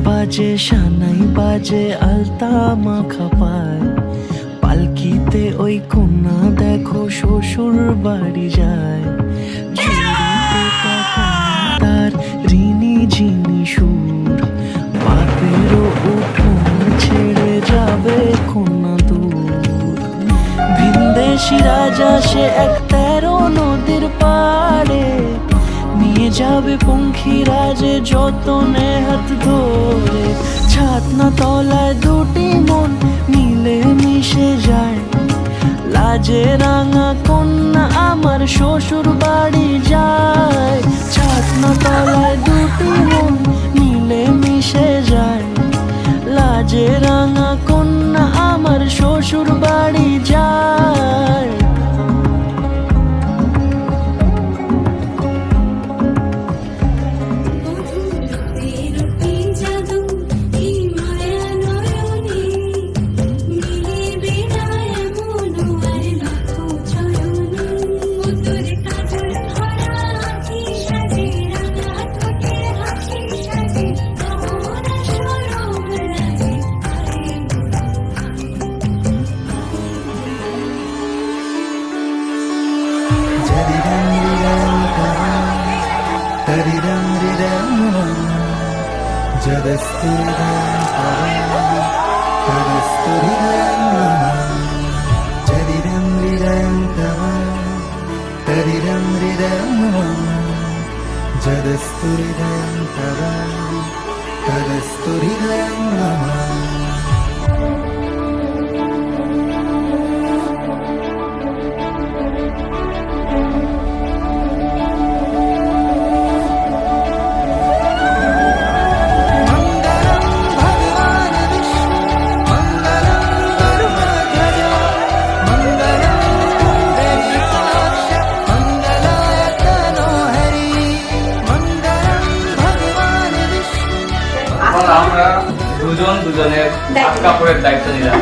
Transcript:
বাজে সানাই বাজে আলতা মাখা পায়, পালকিতে ওই কন্যা দেখো শ্বশুর বাড়ি যায়। তার ঋণী ঝিনি সুর, বাপেরও উঠোন ছেড়ে যাবে কন্যা দূর। ভিনদেশি রাজা সে এক 13 নদীর পাড়ে, নিয়ে যাবে পঙ্খিরাজে যতনে হাত ধরে। ছাতনা তলায় দুটি মন মিলে মিশে যায়, লাজে রাঙা কন্যা আমার শ্বশুর বাড়ি যায়। ছাতনা তলায় দুটি মন মিলে মিশে যায়, লাজে রাঙা কন্যা আমার শ্বশুর বাড়ি যায়। আমরা দুজনের কাপড়ের দায়িত্ব নিলাম।